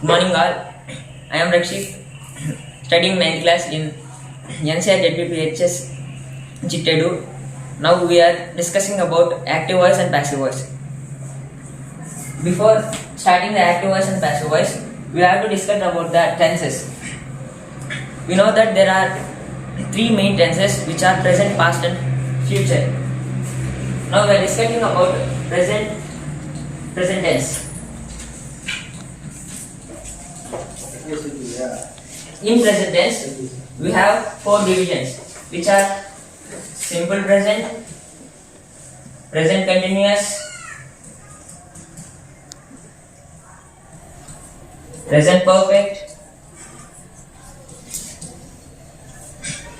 Good morning all. I am Rakshith, studying 9th class in NCRZPPHS CHITTEDU. Now we are discussing about active voice and passive voice. Before starting the active voice and passive voice, we have to discuss about the tenses. We know that there are three main tenses which are present, past and future. Now we are discussing about present tense. In present tense, we have four divisions, which are simple present, present continuous, present perfect,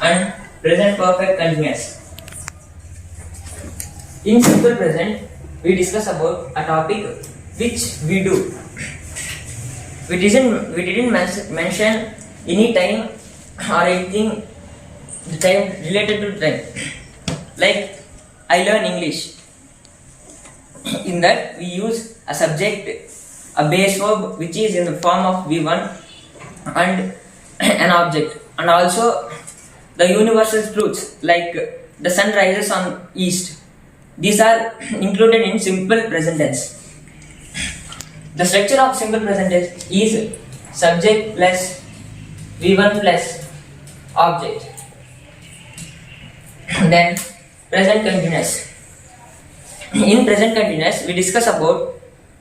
and present perfect continuous. In simple present, we discuss about a topic which we do. We didn't mention any time or anything, the time related to time. Like I learn English. In that we use a subject, a base verb which is in the form of V1 and an object, and also the universal truths like the sun rises on east. These are included in simple present tense. The structure of simple present tense is subject plus V1 plus object. Then present continuous. In present continuous, we discuss about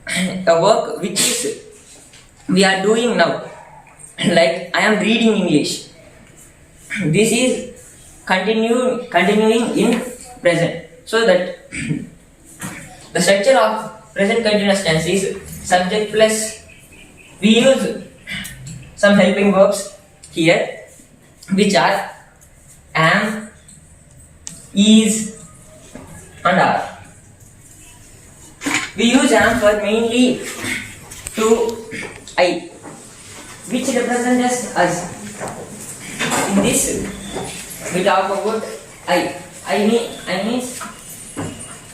a work which is we are doing now. Like I am reading English. This is continuing in present. So that the structure of present continuous tense is subject plus, we use some helping verbs here which are am, is and are. We use am for mainly to I, which represents us. In this we talk about I means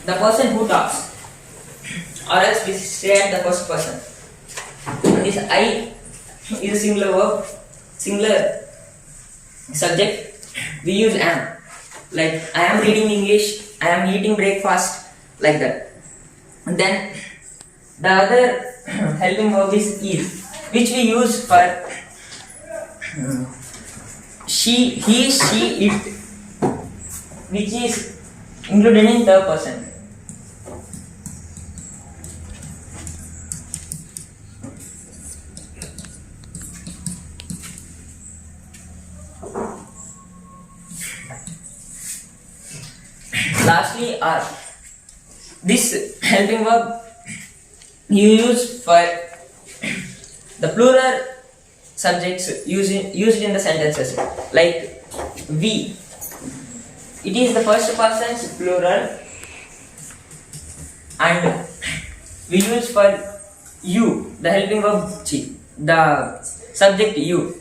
the person who talks, or else we say at the first person. And this I is a singular verb, singular subject. We use am. Like I am reading English, I am eating breakfast, like that. And then the other helping verb is, which we use for she, he, she, it, which is included in third person. Lastly, are. This helping verb you use for the plural subjects used in the sentences. Like we, it is the first person's plural, and we use for you the helping verb the subject you,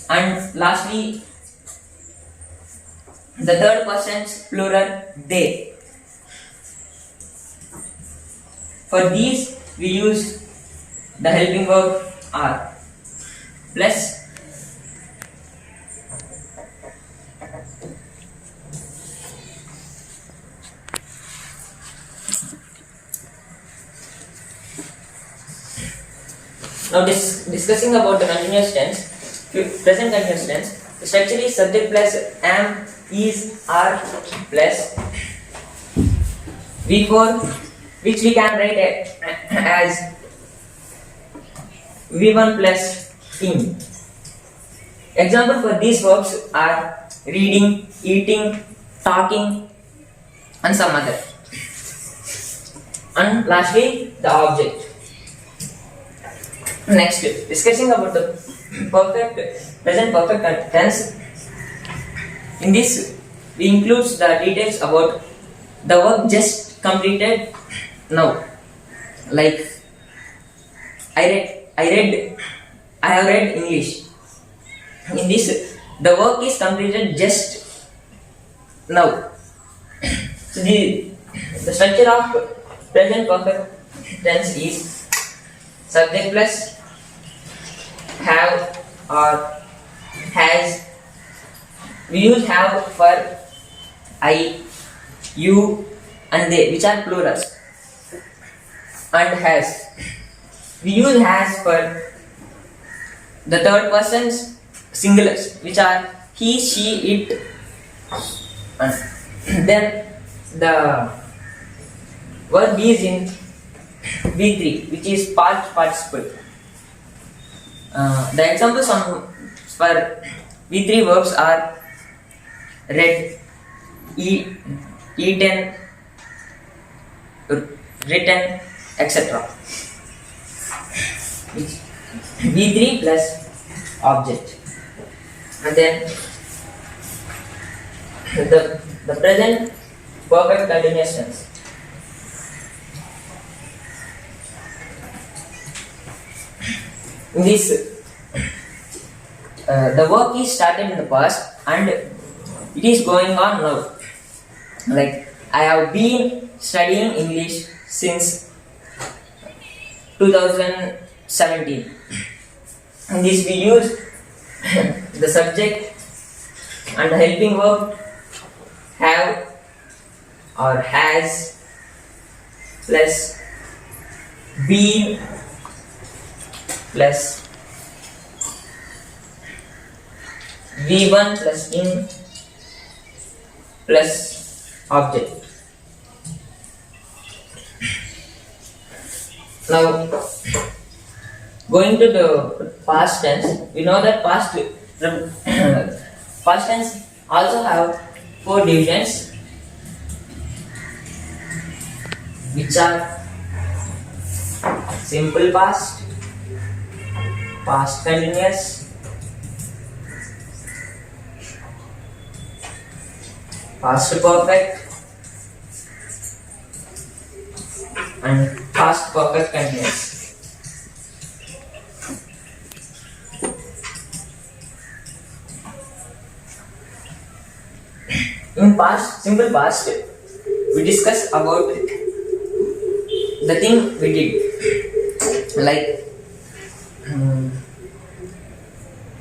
and lastly the third person's plural they. For these we use the helping verb are plus now discussing about the continuous tense, present continuous tense. The structure is subject plus am, is, are plus V4, which we can write as V1 plus in. Example for these verbs are reading, eating, talking, and some other. And lastly, the object. Next, discussing about the present perfect tense. In this, we include the details about the work just completed now. Like I have read English. In this, the work is completed just now. So the structure of present perfect tense is subject plus have or has. We use have for I, you and they, which are plurals, and has. We use has for the third person's singulars, which are he, she, it, and then the verb is in V3, which is past participle. The examples for V3 verbs are read, eaten, written, etc. V3 plus object, and then the present perfect continuous tense. In this, the work is started in the past and it is going on now. Like, I have been studying English since 2017. In this, we use the subject and the helping verb have or has plus been plus V1 plus in plus object. Now, going to the past tense, we know that past tense also have 4 divisions, which are simple past, past continuous, past perfect, and past perfect continuous. In past, simple past, we discuss about the thing we did. Like,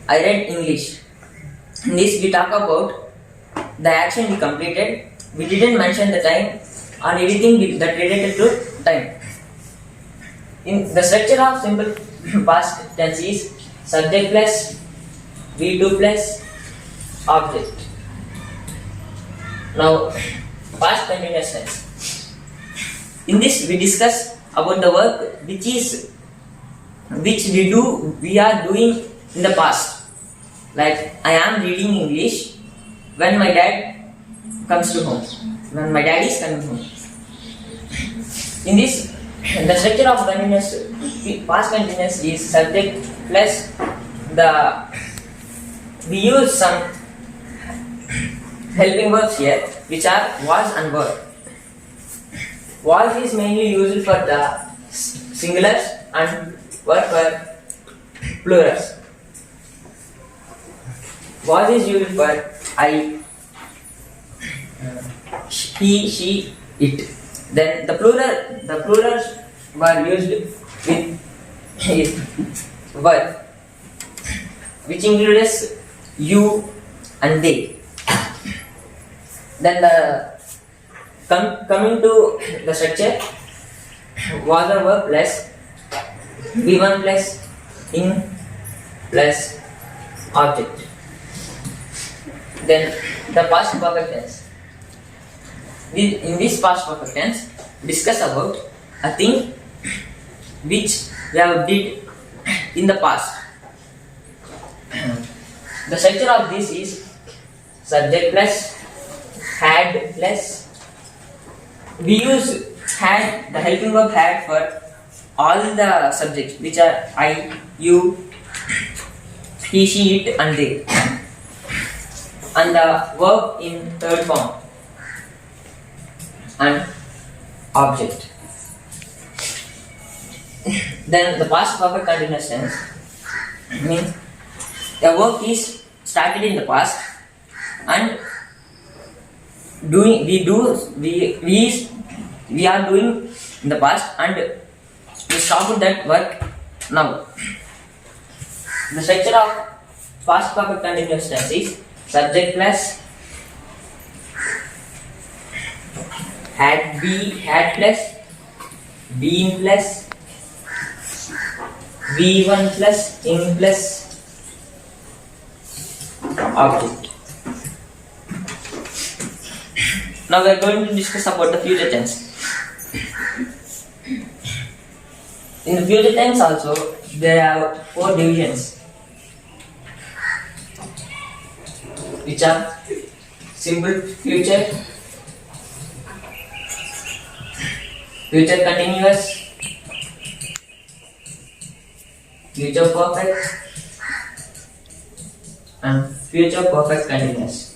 I read English. In this, we talk about the action we completed. We didn't mention the time or anything that related to time. In the structure of simple past tense is subject plus V2 plus object. Now, past continuous tense. In this, we discuss about the work which we are doing in the past. Like, I am reading English when my dad comes to home. When my dad is coming home. In this, the structure of continuous past continuous is subject plus we use some helping verbs here, which are was and were. Was is mainly used for the singulars and were for plurals. Was is used for I, he, she, it. Then the plurals were used with were, which includes you and they. Then coming to the structure, was or were plus V1 plus in plus object. Then the past perfect tense. In this past perfect tense, discuss about a thing which we have did in the past. The structure of this is subject plus had plus. We use had, the helping verb had, for all the subjects, which are I, you, he, she, it, and they. And the verb in third form and object. Then the past perfect continuous tense means the work is started in the past and we are doing in the past, and we stopped that work Now, the structure of past perfect continuous tense is subject plus had plus been plus v1 plus in plus object. Now we are going to discuss about the future tense. In the future tense also there are 4 divisions, which are simple future, future continuous, future perfect, and future perfect continuous.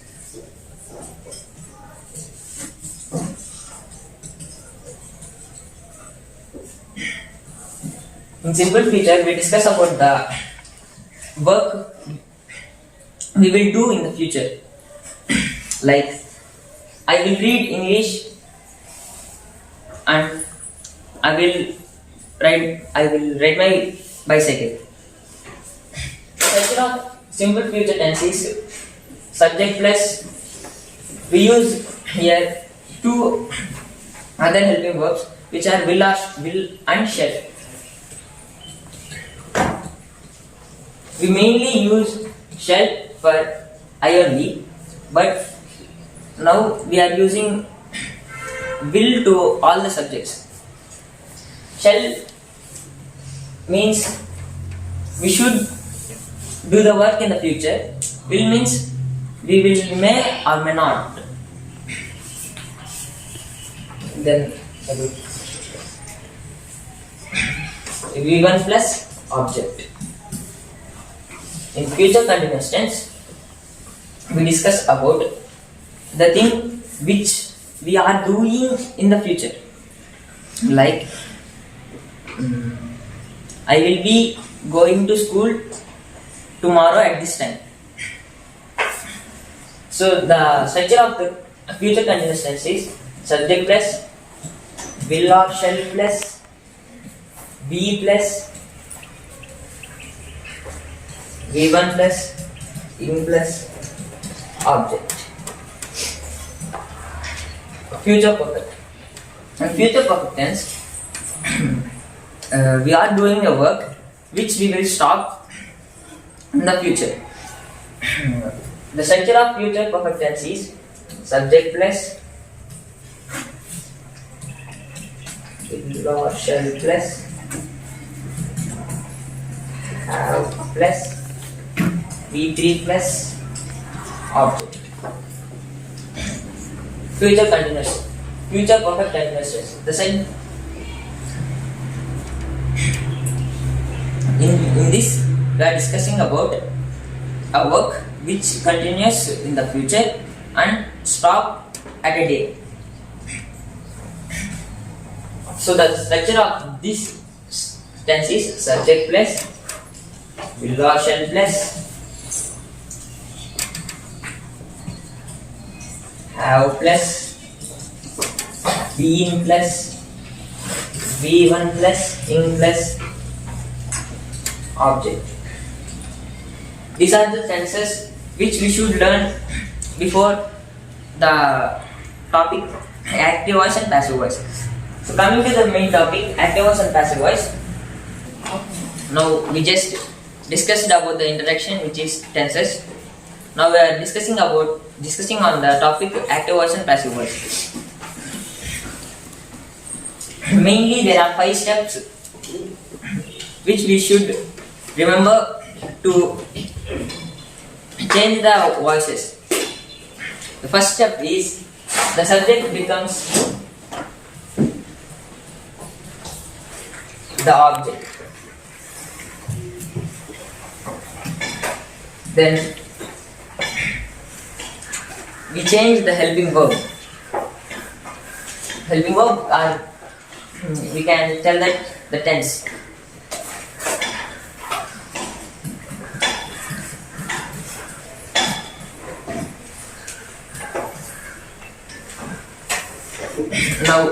In simple future, we discuss about the work we will do in the future. Like, I will read English and I will ride my bicycle. Structure of simple future tense is subject plus, we use here 2 other helping verbs which are will and shall. We mainly use shall for I only, but now we are using will to all the subjects. Shall means we should do the work in the future. Will means we will may or may not. Then v1 plus object. In future continuous tense, we discuss about the thing which we are doing in the future. Like, I will be going to school tomorrow at this time. So the structure of the future continuous tense is subject plus will or shall plus be plus v1 plus in plus object. Future perfect. In future perfect tense, we are doing a work which we will stop in the future. The structure of future perfect tense is subject plus will or shall plus have plus v3 plus object. Future continuous, future perfect continuous tense. The same. In this, we are discussing about a work which continues in the future and stop at a day. So the structure of this tense is subject plus will or shall plus have plus been plus v1 plus in plus object. These are the tenses which we should learn before the topic active voice and passive voice. So coming to the main topic, active voice and passive voice. Now we just discussed about the introduction, which is tenses. Now we are discussing on the topic active voice and passive voice. Mainly there are 5 steps which we should remember to change the voices. The first step is the subject becomes the object. Then we change the helping verb. Helping verb are, we can tell that the tense. Now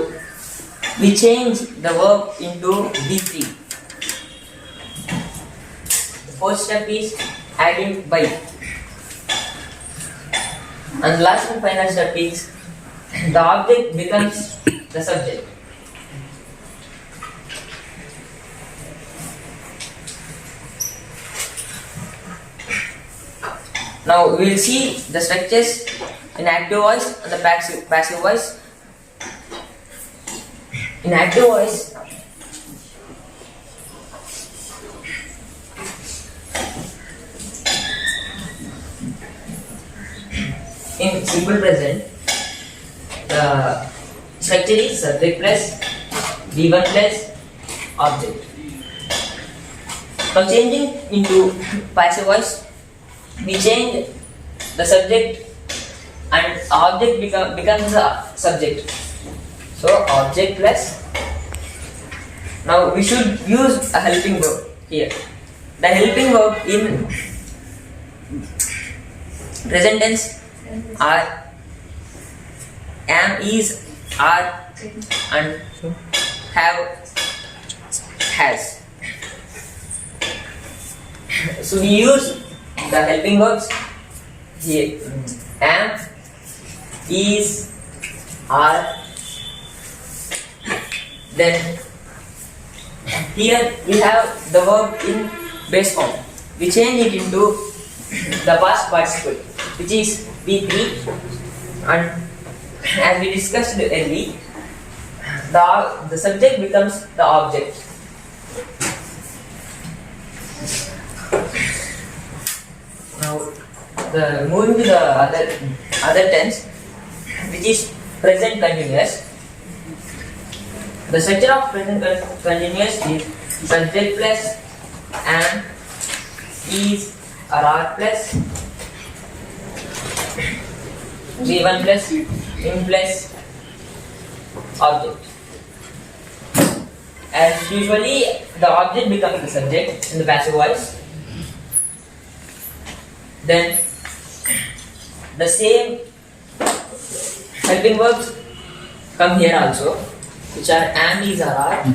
we change the verb into V3. fourth step is adding by. And last and final step is the object becomes the subject. Now we will see the structures in active voice and the passive voice. In active voice, in simple present, the structure is subject plus V1 plus object. Now changing into passive voice, we change the subject and object becomes the subject. So object plus. Now we should use a helping verb here. The helping verb in present tense are am, is, are, and have, has. So we use the helping verbs here. Am, is, are. Then here we have the verb in base form. We change it into the past participle, which is P3, and as we discussed earlier, the subject becomes the object. Now, moving to the other tense, which is present continuous. The structure of present continuous is subject plus am, is, or are plus V1 plus in plus object. As usually, the object becomes the subject in the passive voice. Then the same helping verbs come here also, which are am, is, or are.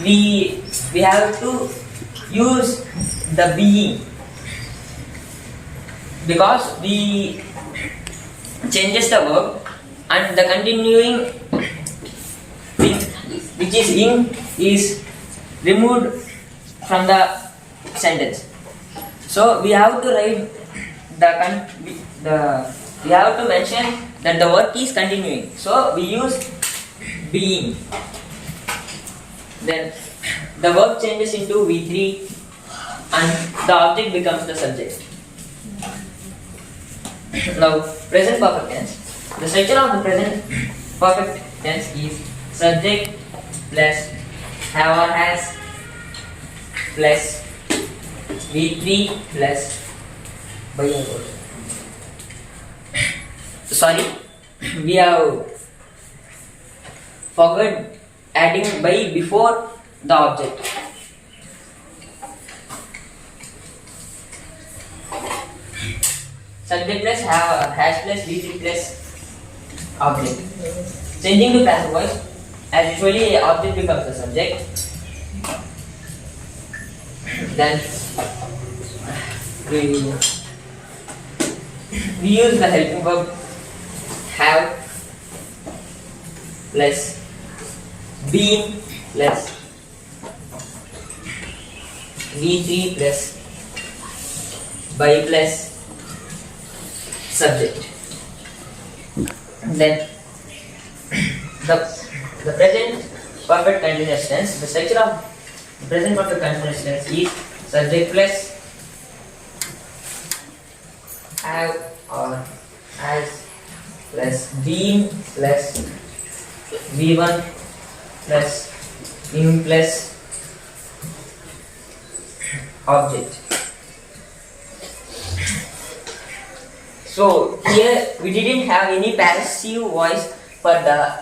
We have to use the being because we changes the verb and the continuing thing which is in is removed from the sentence. So we have to write we have to mention that the work is continuing. So we use being. Then the verb changes into V3 and the object becomes the subject. Now, present perfect tense. The structure of the present perfect tense is subject plus have or has plus V3 plus by or was. Sorry, we have forgot adding by before the object. Subject plus have has plus V3 plus object. Changing to passive voice, as usually object becomes the subject. Then we use the helping verb have plus been plus V3 plus by plus subject. Then the present perfect continuous tense. The structure of the present perfect continuous tense is subject plus have or has plus been plus V1 plus in plus object. So here we didn't have any passive voice for the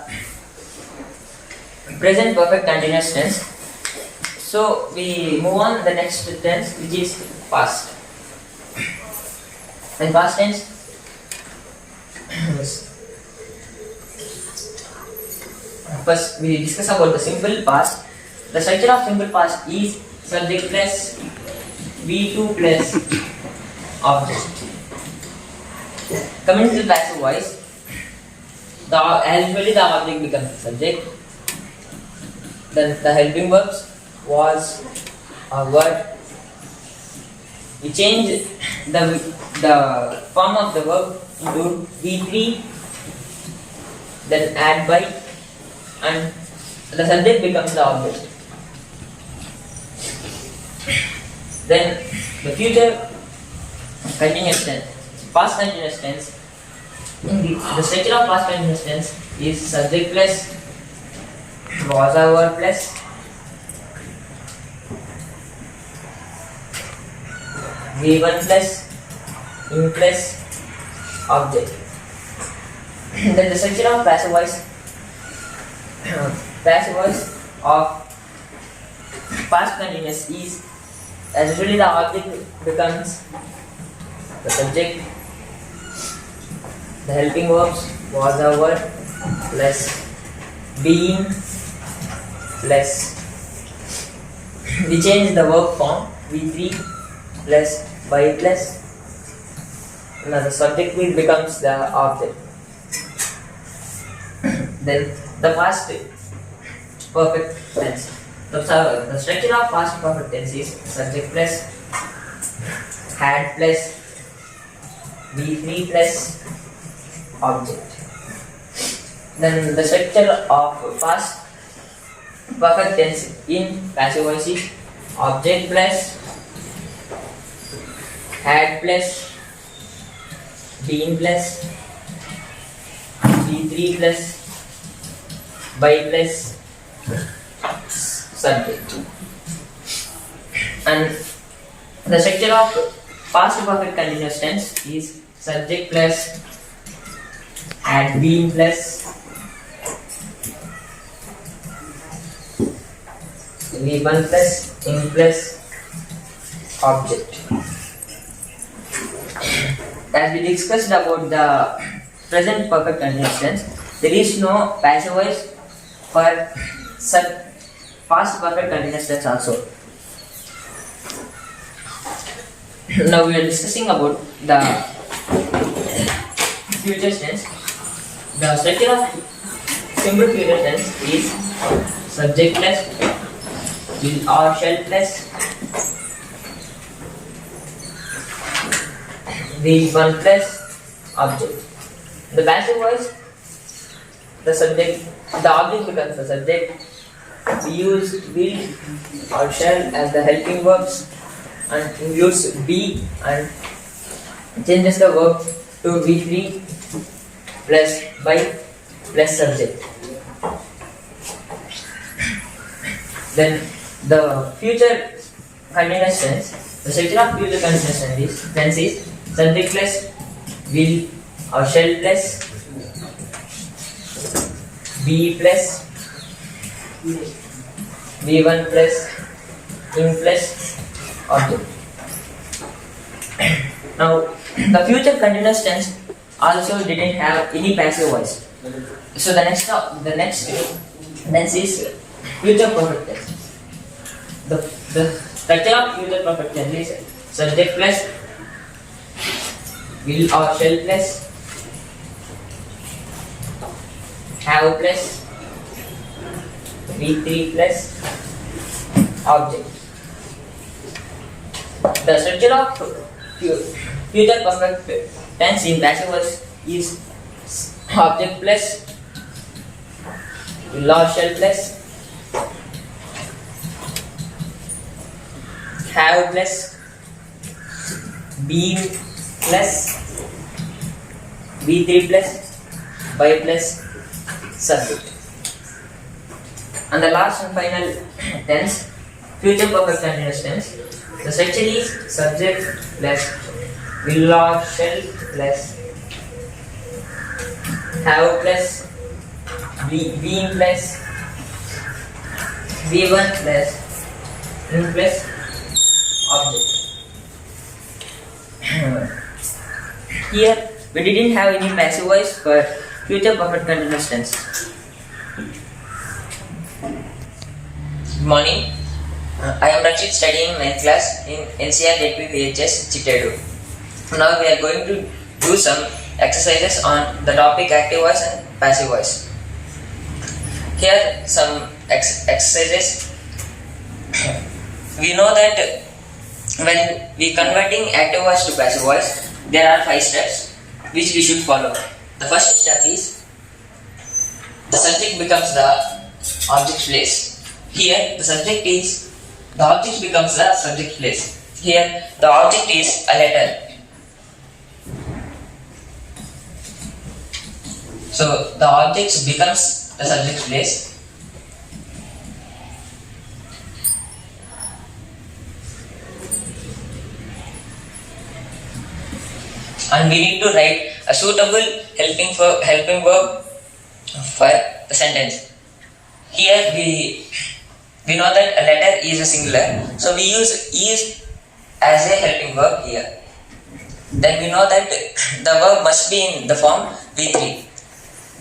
present perfect continuous tense. So we move on to the next tense, which is past. In past tense, first we discuss about the simple past. The structure of simple past is subject plus V2 plus object. Coming to the passive voice, usually the object becomes the subject. Then the helping verbs was or were. We change the form of the verb into V3, then add by, and the subject becomes the object. Then the future continuous tense, past continuous tense. The structure of past continuous tense is subject plus was or were plus V1 plus in plus object. Then the structure of passive voice of past continuous is, as usually the object becomes the subject, the helping verbs was or were plus being plus, we change the verb form V3 plus by plus, now the subject will becomes the object. Then the past perfect tense. The structure of past perfect tense is subject plus had plus V3 plus object. Then the structure of past perfect tense in passive voice is object plus had plus been plus V3 plus by plus subject. And the structure of past perfect continuous tense is subject plus had been plus V1 plus in plus object. As we discussed about the present perfect continuous tense, there is no passive voice for past perfect continuous tense also. Now we are discussing about the future tense. The structure of simple future tense is subject plus will or shall plus V1 plus object. The passive voice, the object becomes the subject. We use will or shall as the helping verbs and includes be and changes the verb to V3 plus by plus subject. Then the future continuous tense, the structure of future continuous tense is subject plus will or shall plus be plus V1 plus in plus object. Now the future continuous tense also didn't have any passive voice. So the next tense is future perfect tense. The structure of future perfect tense is subject plus will or shall plus have plus V3 plus object. The structure of future perfect tense in passive voice is object plus will or shall plus have plus being plus V3 plus by plus subject. And the last and final tense, future perfect continuous tense, the structure is subject plus will or shall plus have plus being plus V1 plus in plus object. Here we didn't have any passive voice for future perfect continuous tense. Good morning. I am Rakshith, studying 9th class in NCRZPPHS CHITTEDU. Now we are going to do some exercises on the topic active voice and passive voice. Here some exercises. We know that when we converting active voice to passive voice, there are 5 steps which we should follow. The first step is the subject becomes the object place. Here the object becomes the subject place. Here the object is a letter. So the object becomes the subject place. And we need to write a suitable helping verb for the sentence. Here we know that a letter is a singular, so we use is as a helping verb here. Then we know that the verb must be in the form V3.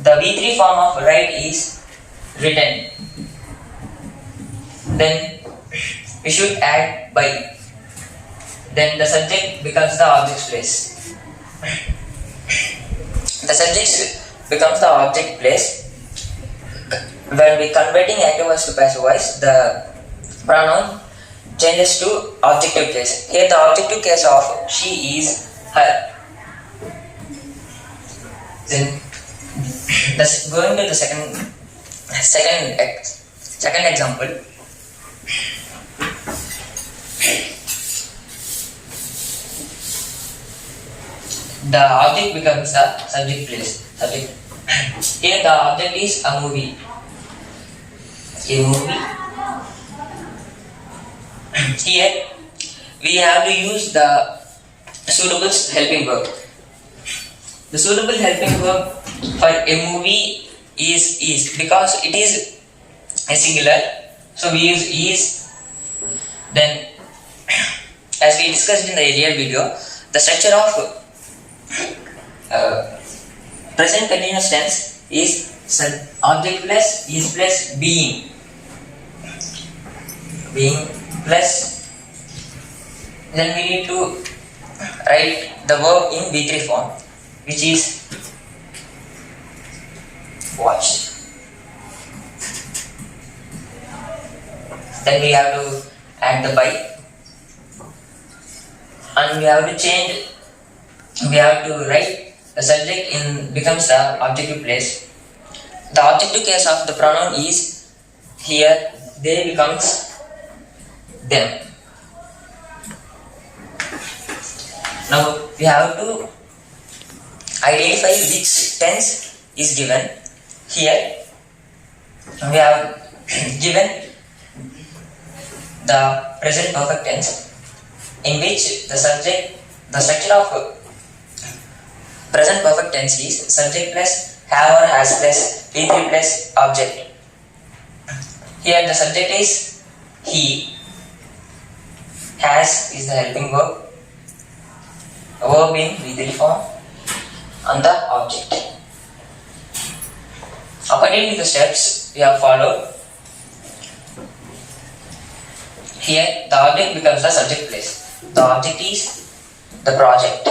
The V3 form of write is written. Then we should add by. Then the subject becomes the object place. The subject becomes the object place. When we converting active voice to passive voice, the pronoun changes to objective case. Here the objective case of she is her. Then going to the second example. The object becomes the subject place. Here the object is a movie. A movie. Here we have to use the suitable helping verb. The suitable helping verb for a movie is because it is a singular, so we use is. Then, as we discussed in the earlier video, the structure of present continuous tense is object plus is plus being plus, then we need to write the verb in V3 form, which is watched. Then we have to add the by, and we have to write the subject in becomes the objective place. The objective case of the pronoun is here they becomes them. Now we have to identify which tense is given. Here we have given the present perfect tense, in which the structure of present perfect tense is subject plus have or has plus V3 plus object. Here the subject is he, has is the helping verb, verb in V3 form, and the object. According to the steps we have followed, here the object becomes the subject place. The object is the project.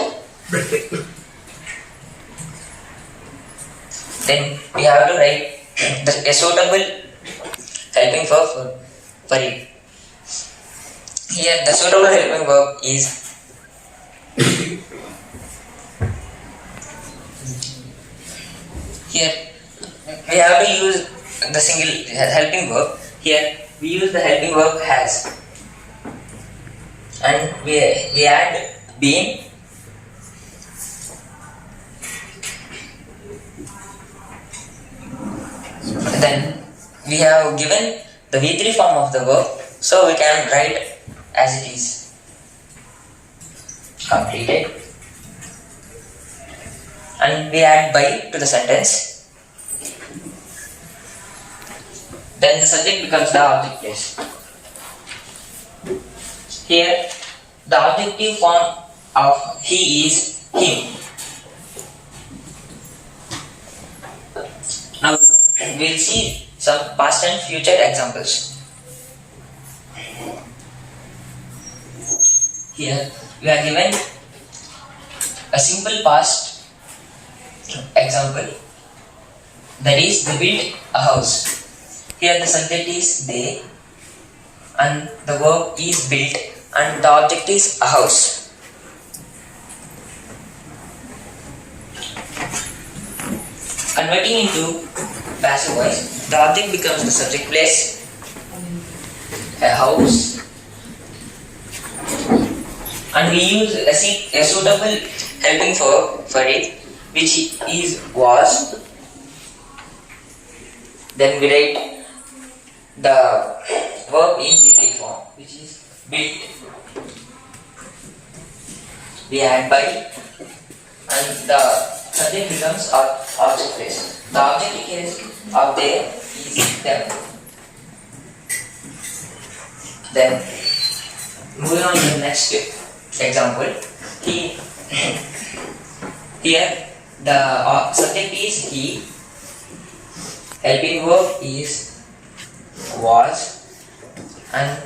Then we have to write a suitable helping verb for it. Here the suitable helping verb is here we have to use the single helping verb. Here we use the helping verb has, and we add been. Then we have given the V3 form of the verb, so we can write as it is. Completed. And we add by to the sentence. Then the subject becomes the object place. Here the objective form of he is him. Now we'll see some past and future examples. Here we are given a simple past example, that is they built a house. Here the subject is they and the verb is built and the object is a house. Converting into passive voice, the object becomes the subject place, a house, and we use a suitable helping verb for it, which is was. Then we write the verb in V3 form, which is built. We add by, and the subject becomes our object place. The object case of there is them. Then moving on to the next example, here the subject is he, helping verb is was, and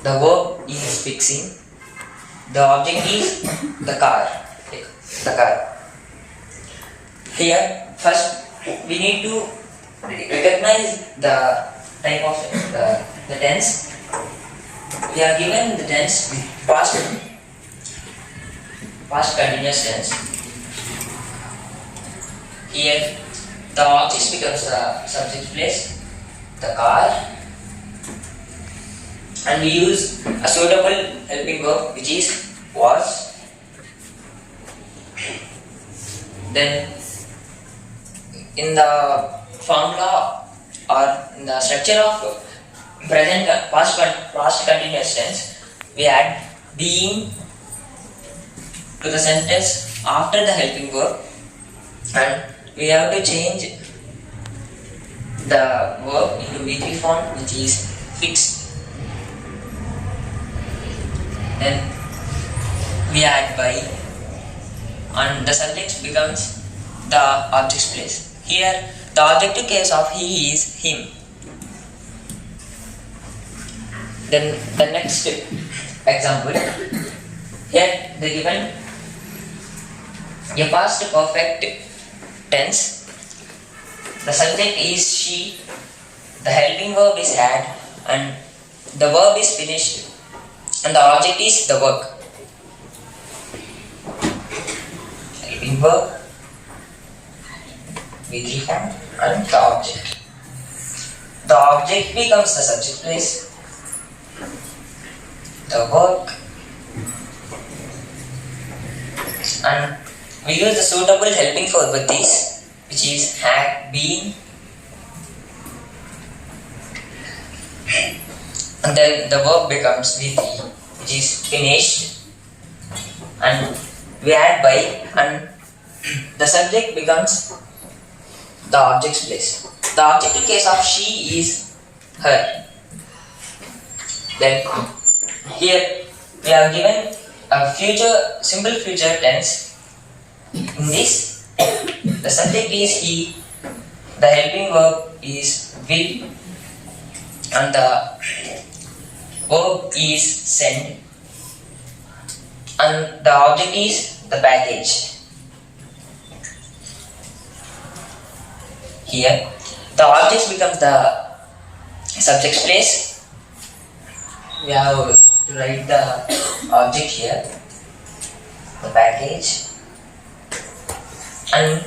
the verb is fixing. The object is the car. Here first we need to recognize the type of the tense. We are given the tense with past continuous tense. Here the object becomes the subject place, the car, and we use a suitable helping verb which is was. Then in the formula or in the structure of present past continuous tense, we add being to the sentence after the helping verb, and we have to change the verb into V3 form, which is fixed. Then we add by, and the subject becomes the object's place. Here the objective case of he is him. Then the next example, here they given a past perfect tense. The subject is she, the helping verb is had, and the verb is finished, and the object is the work. Helping verb, V3 form, and the object. The object becomes the subject place, the work, and we use the suitable helping verb with this, which is had, been, and then the verb becomes V3, which is finished, and we add by, and the subject becomes the object's place. The objective case of she is her. Then here we are given a simple future tense. In this, the subject is he, the helping verb is will, and the verb is send, and the object is the package. Here the object becomes the subject's place. We have to write the object here, the package, and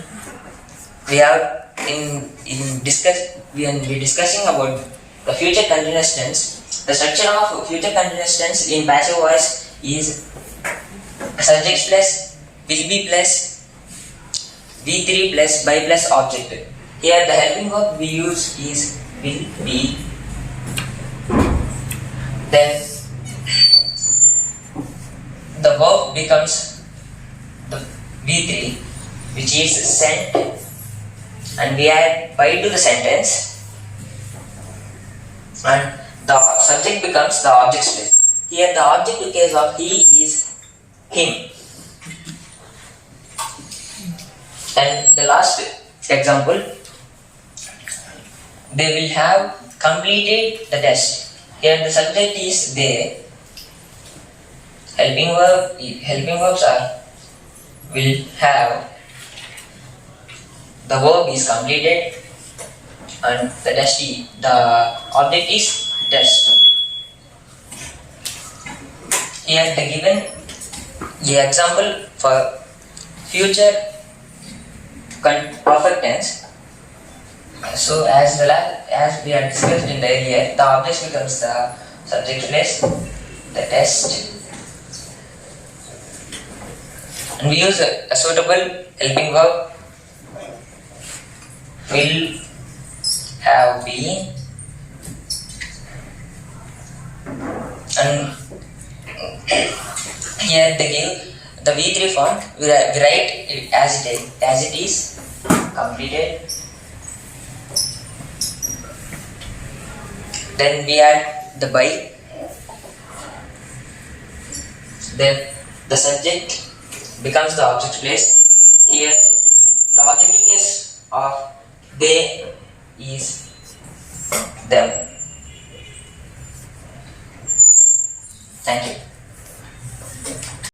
we have we will be discussing about the future continuous tense. The structure of future continuous tense in passive voice is subject plus, will be plus, V3 plus, by plus object. Here the helping verb we use is will be. Then the verb becomes the V3, which is sent, and we add by to the sentence, and the subject becomes the object's place. Here the object case of he is him. And the last example, they will have completed the test. Here the subject is they, helping verbs will have the verb is completed and the object is does. Here the given example for future perfect tense. So as we had discussed in the earlier, the object becomes the subject place, the test, and we use a suitable helping verb will have been, and here they give the V3 form. We write it as it is completed. Then we add the by. Then the subject becomes the object place. Here the object place of they is them. Thank you.